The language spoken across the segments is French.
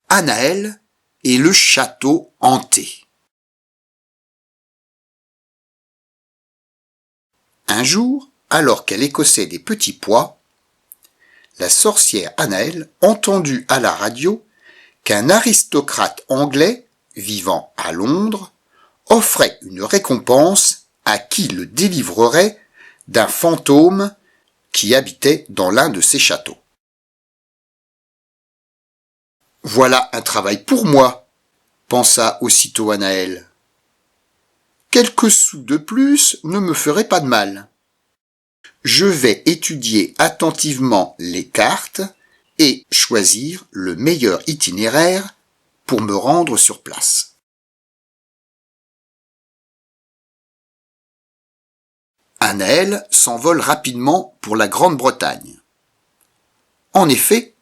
Anaël et le château hanté. Un jour, alors qu'elle écossait des petits pois, la sorcière Anaël entendit à la radio qu'un aristocrate anglais, vivant à Londres, offrait une récompense à qui le délivrerait d'un fantôme qui habitait dans l'un de ses châteaux. « Voilà un travail pour moi », pensa aussitôt Anaël. « Quelques sous de plus ne me feraient pas de mal. Je vais étudier attentivement les cartes et choisir le meilleur itinéraire pour me rendre sur place. » Anaël s'envole rapidement pour la Grande-Bretagne. En effet,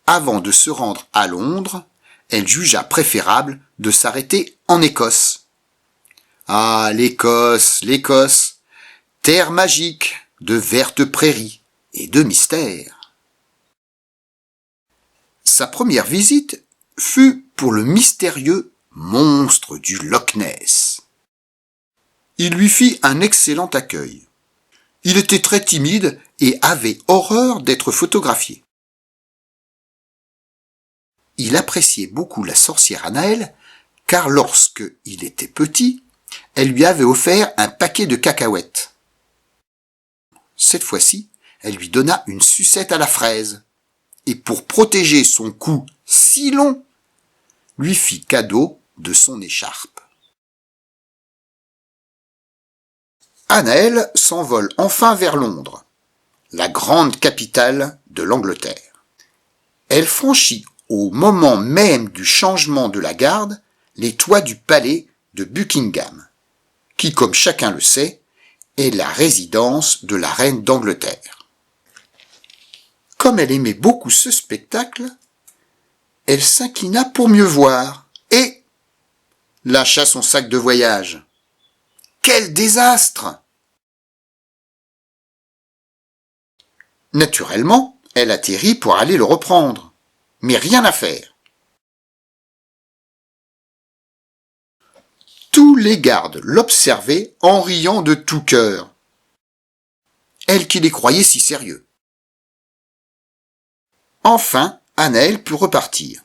avant de se rendre à Londres, elle jugea préférable de s'arrêter en Écosse. Ah, l'Écosse, l'Écosse, terre magique de vertes prairies et de mystères. Sa première visite fut pour le mystérieux monstre du Loch Ness. Il lui fit un excellent accueil. Il était très timide et avait horreur d'être photographié. Il appréciait beaucoup la sorcière Anaël, car lorsque il était petit, elle lui avait offert un paquet de cacahuètes. Cette fois-ci, elle lui donna une sucette à la fraise, et pour protéger son cou si long, lui fit cadeau de son écharpe. Anaël s'envole enfin vers Londres, la grande capitale de l'Angleterre. Elle franchit au moment même du changement de la garde les toits du palais de Buckingham, qui, comme chacun le sait, est la résidence de la reine d'Angleterre. Comme elle aimait beaucoup ce spectacle, elle s'inclina pour mieux voir et lâcha son sac de voyage. Quel désastre! Naturellement, elle atterrit pour aller le reprendre. Mais rien à faire. Tous les gardes l'observaient en riant de tout cœur. Elle qui les croyait si sérieux. Enfin, Anaël put repartir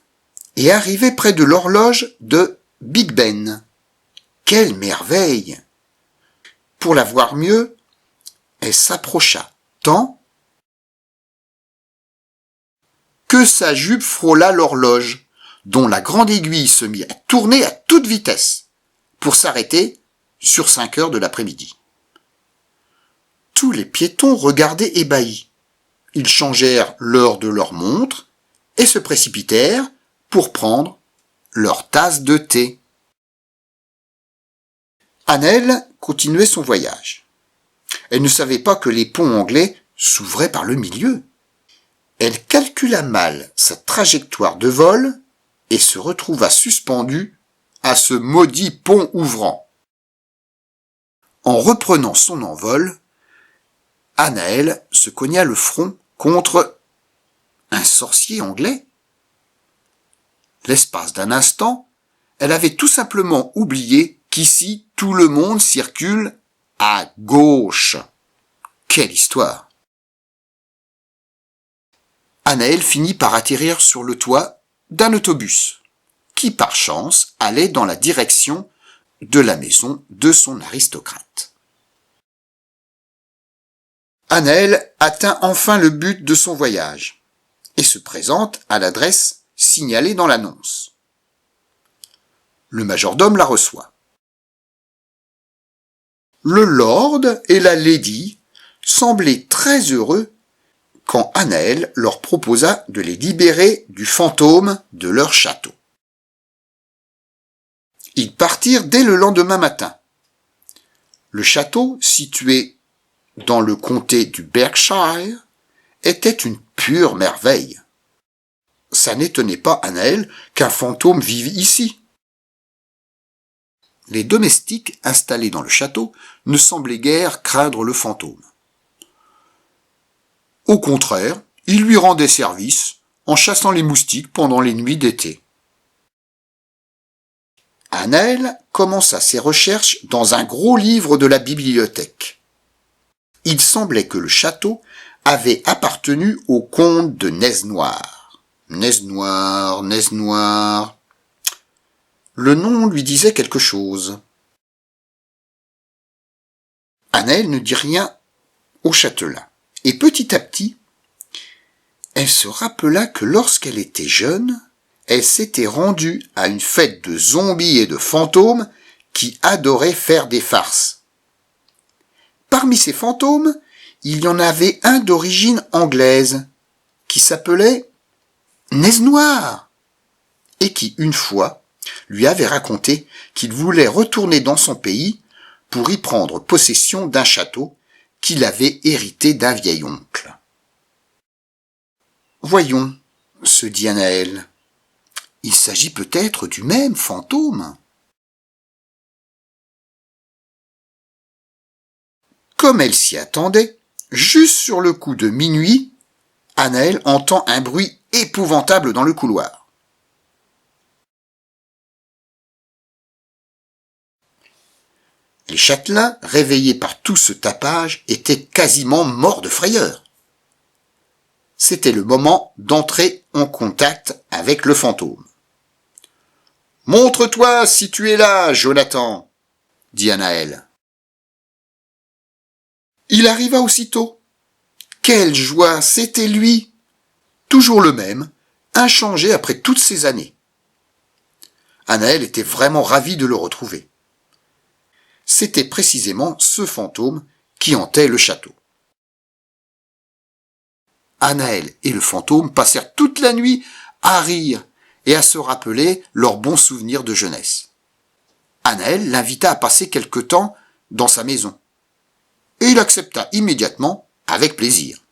et arriver près de l'horloge de Big Ben. Quelle merveille! Pour la voir mieux, elle s'approcha tant que sa jupe frôla l'horloge, dont la grande aiguille se mit à tourner à toute vitesse, pour s'arrêter sur 5 heures de l'après-midi. Tous les piétons regardaient ébahis. Ils changèrent l'heure de leur montre et se précipitèrent pour prendre leur tasse de thé. Anaël continuait son voyage. Elle ne savait pas que les ponts anglais s'ouvraient par le milieu. Elle calcula mal sa trajectoire de vol et se retrouva suspendue à ce maudit pont ouvrant. En reprenant son envol, Anaël se cogna le front contre un sorcier anglais. L'espace d'un instant, elle avait tout simplement oublié qu'ici tout le monde circule à gauche. Quelle histoire! Anaël finit par atterrir sur le toit d'un autobus, qui par chance allait dans la direction de la maison de son aristocrate. Anaël atteint enfin le but de son voyage et se présente à l'adresse signalée dans l'annonce. Le majordome la reçoit. Le lord et la lady semblaient très heureux quand Anaël leur proposa de les libérer du fantôme de leur château. Ils partirent dès le lendemain matin. Le château, situé dans le comté du Berkshire, était une pure merveille. Ça n'étonnait pas Anaël qu'un fantôme vive ici. Les domestiques installés dans le château ne semblaient guère craindre le fantôme. Au contraire, il lui rendait service en chassant les moustiques pendant les nuits d'été. Anaël commença ses recherches dans un gros livre de la bibliothèque. Il semblait que le château avait appartenu au comte de Naise-Noire. Naise-Noire, Naise-Noire. Le nom lui disait quelque chose. Anaël ne dit rien au châtelain. Et petit à petit, elle se rappela que lorsqu'elle était jeune, elle s'était rendue à une fête de zombies et de fantômes qui adoraient faire des farces. Parmi ces fantômes, il y en avait un d'origine anglaise, qui s'appelait Naise-Noire, et qui, une fois, lui avait raconté qu'il voulait retourner dans son pays pour y prendre possession d'un château qu'il avait hérité d'un vieil oncle. Voyons, se dit Anaël, il s'agit peut-être du même fantôme. Comme elle s'y attendait, juste sur le coup de minuit, Anaël entend un bruit épouvantable dans le couloir. Les châtelains, réveillés par tout ce tapage, étaient quasiment morts de frayeur. C'était le moment d'entrer en contact avec le fantôme. « Montre-toi si tu es là, Jonathan !» dit Anaël. Il arriva aussitôt. Quelle joie, c'était lui! Toujours le même, inchangé après toutes ces années. Anaël était vraiment ravie de le retrouver. C'était précisément ce fantôme qui hantait le château. Anaël et le fantôme passèrent toute la nuit à rire et à se rappeler leurs bons souvenirs de jeunesse. Anaël l'invita à passer quelque temps dans sa maison. Et il accepta immédiatement, avec plaisir.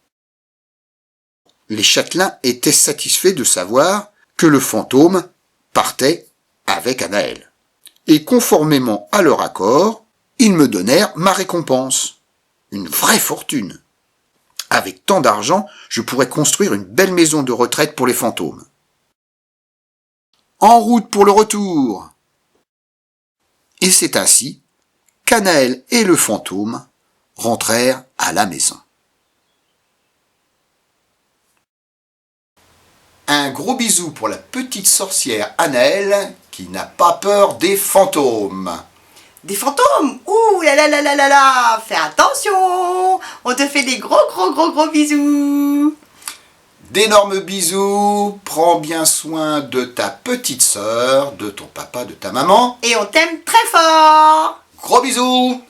Les châtelains étaient satisfaits de savoir que le fantôme partait avec Anaël. Et conformément à leur accord, ils me donnèrent ma récompense. Une vraie fortune. Avec tant d'argent, je pourrais construire une belle maison de retraite pour les fantômes. En route pour le retour. Et c'est ainsi qu'Anaël et le fantôme rentrèrent à la maison. Un gros bisou pour la petite sorcière Anaël qui n'a pas peur des fantômes. Des fantômes? Ouh là là là là là là! Fais attention! On te fait des gros bisous! D'énormes bisous, prends bien soin de ta petite sœur, de ton papa, de ta maman. Et on t'aime très fort! Gros bisous!